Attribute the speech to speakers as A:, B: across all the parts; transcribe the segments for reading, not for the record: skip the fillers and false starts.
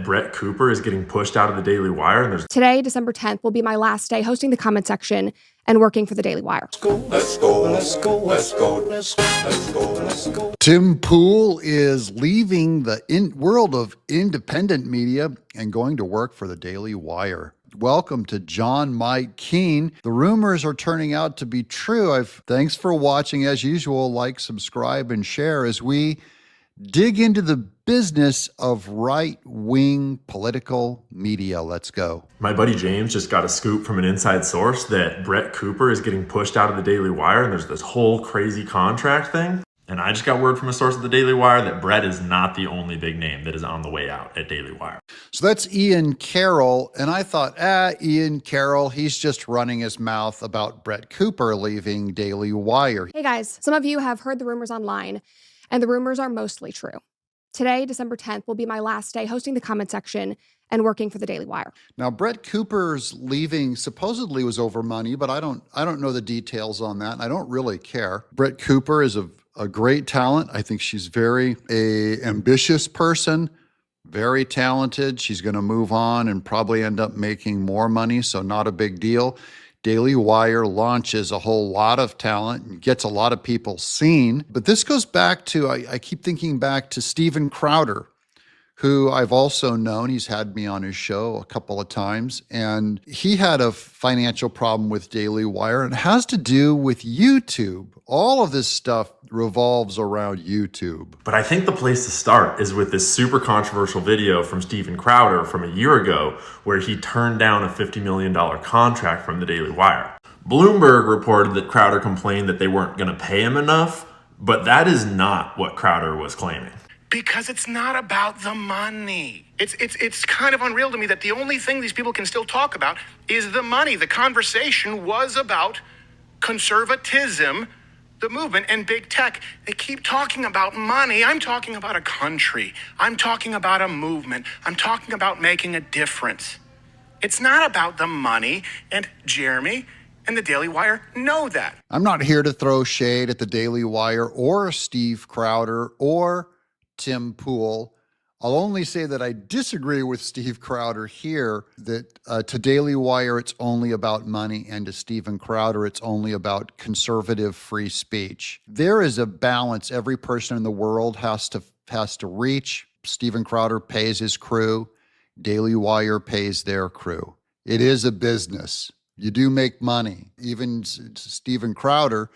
A: Brett Cooper is getting pushed out of the Daily Wire, and there's
B: Today, December 10th, will be my last day hosting the comment section and working for the Daily Wire.
C: Let's go. Tim Pool is leaving the world of independent media and going to work for the Daily Wire. Welcome to John Mike Keene. The rumors are turning out to be true. Thanks for watching. As usual, like, subscribe, and share as we dig into the business of right-wing political media. Let's go.
A: my buddy James just got a scoop from an inside source that Brett Cooper is getting pushed out of the Daily Wire, and there's this whole crazy contract thing. And I just got word from a source at the Daily Wire that Brett is not the only big name that is on the way out at Daily Wire.
C: So that's Ian Carroll. And I thought, Ian Carroll, he's just running his mouth about Brett Cooper leaving Daily Wire.
B: Hey guys, some of you have heard the rumors online, and the rumors are mostly true. Today, December 10th, will be my last day hosting the comment section and working for the Daily Wire.
C: Now, Brett Cooper's leaving supposedly was over money, but I don't know the details on that. And I don't really care. Brett Cooper is a great talent. I think she's very ambitious person, very talented. She's going to move on and probably end up making more money, so not a big deal. Daily Wire launches a whole lot of talent and gets a lot of people seen. But this goes back to, I keep thinking back to Steven Crowder, who I've also known. He's had me on his show a couple of times, and he had a financial problem with Daily Wire, and it has to do with YouTube. All of this stuff revolves around YouTube.
A: But I think the place to start is with this super controversial video from Steven Crowder from a year ago, where he turned down a $50 million contract from the Daily Wire. Bloomberg reported that Crowder complained that they weren't going to pay him enough, but that is not what Crowder was claiming.
D: Because it's not about the money. It's kind of unreal to me that the only thing these people can still talk about is the money. The conversation was about conservatism, the movement, and big tech. They keep talking about money. I'm talking about a country. I'm talking about a movement. I'm talking about making a difference. It's not about the money, and Jeremy and the Daily Wire know that.
C: I'm not here to throw shade at the Daily Wire or Steve Crowder or Tim Pool. I'll only say that I disagree with Steve Crowder here, that to Daily Wire, it's only about money, and to Steven Crowder, it's only about conservative free speech. There is a balance every person in the world has to reach. Steven Crowder pays his crew. Daily Wire pays their crew. It is a business. You do make money. Even Steven Crowder,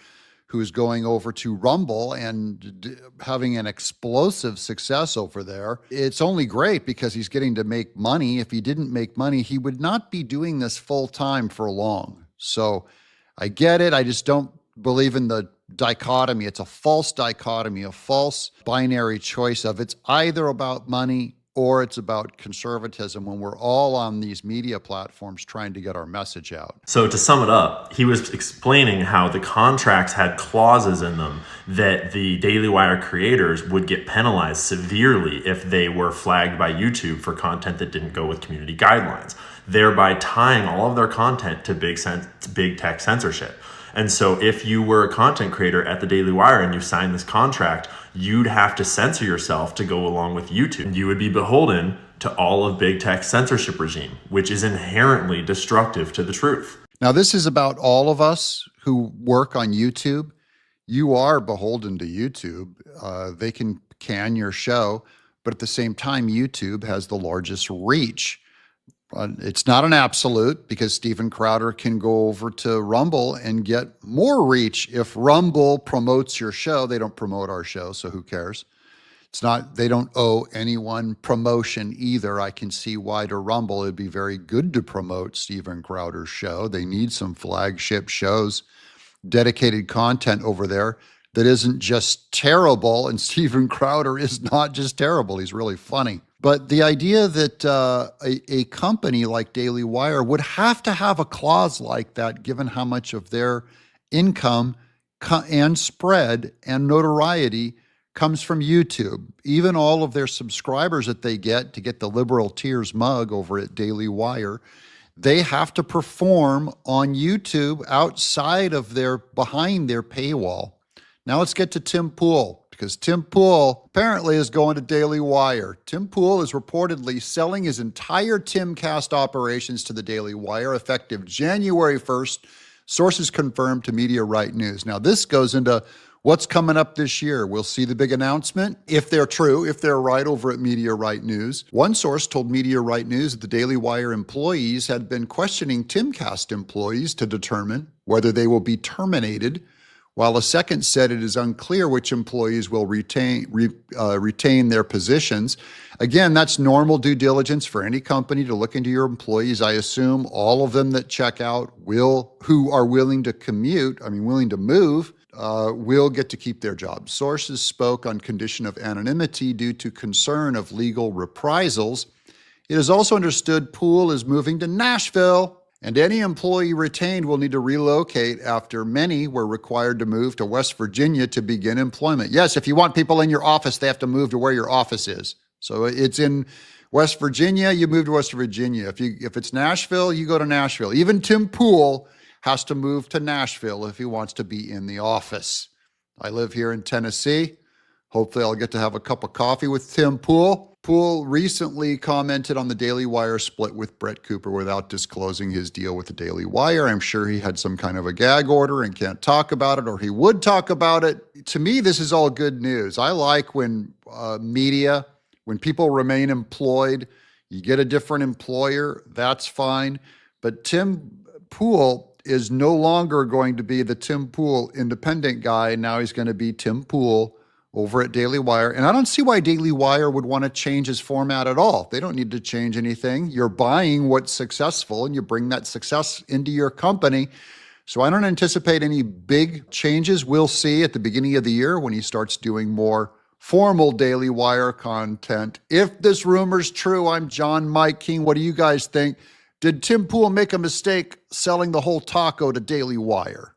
C: who is going over to Rumble and having an explosive success over there. It's only great because he's getting to make money. If he didn't make money, he would not be doing this full time for long. So I get it. I just don't believe in the dichotomy. It's a false dichotomy, a false binary choice of it's either about money or it's about conservatism, when we're all on these media platforms trying to get our message out.
A: So to sum it up, he was explaining how the contracts had clauses in them that the Daily Wire creators would get penalized severely if they were flagged by YouTube for content that didn't go with community guidelines, thereby tying all of their content to big tech censorship. And so if you were a content creator at the Daily Wire and you signed this contract, you'd have to censor yourself to go along with YouTube. You would be beholden to all of big tech's censorship regime, which is inherently destructive to the truth.
C: Now, this is about all of us who work on YouTube. You are beholden to YouTube. They can your show, but at the same time, YouTube has the largest reach. It's not an absolute, because Steven Crowder can go over to Rumble and get more reach. If Rumble promotes your show, they don't promote our show, so who cares? They don't owe anyone promotion either. I can see why to Rumble it'd be very good to promote Steven Crowder's show. They need some flagship shows, dedicated content over there that isn't just terrible. And Steven Crowder is not just terrible. He's really funny. But the idea that a company like Daily Wire would have to have a clause like that, given how much of their income and spread and notoriety comes from YouTube. Even all of their subscribers that they get to get the Liberal Tears mug over at Daily Wire, they have to perform on YouTube outside of behind their paywall. Now let's get to Tim Pool. because Tim Pool apparently is going to Daily Wire. Tim Pool is reportedly selling his entire Timcast operations to the Daily Wire effective January 1st. Sources confirmed to Media Right News. Now, this goes into what's coming up this year. We'll see the big announcement, if they're true, if they're right over at Media Right News. One source told Media Right News that the Daily Wire employees had been questioning Timcast employees to determine whether they will be terminated, while a second said it is unclear which employees will retain their positions. Again, that's normal due diligence for any company to look into your employees. I assume all of them that check out who are willing to willing to move, will get to keep their jobs. Sources spoke on condition of anonymity due to concern of legal reprisals. It is also understood Pool is moving to Nashville, and any employee retained will need to relocate after many were required to move to West Virginia to begin employment. Yes, if you want people in your office, they have to move to where your office is. So it's in West Virginia, you move to West Virginia. If it's Nashville, you go to Nashville. Even Tim Pool has to move to Nashville if he wants to be in the office. I live here in Tennessee. Hopefully I'll get to have a cup of coffee with Tim Pool. Pool recently commented on the Daily Wire split with Brett Cooper without disclosing his deal with the Daily Wire. I'm sure he had some kind of a gag order and can't talk about it, or he would talk about it. To me, this is all good news. I like when when people remain employed, you get a different employer, that's fine. But Tim Pool is no longer going to be the Tim Pool independent guy. Now he's going to be Tim Pool over at Daily Wire. And I don't see why Daily Wire would want to change his format at all. They don't need to change anything. You're buying what's successful and you bring that success into your company. So I don't anticipate any big changes. We'll see at the beginning of the year when he starts doing more formal Daily Wire content. If this rumor's true, I'm John Mike King. What do you guys think? Did Tim Pool make a mistake selling the whole taco to Daily Wire?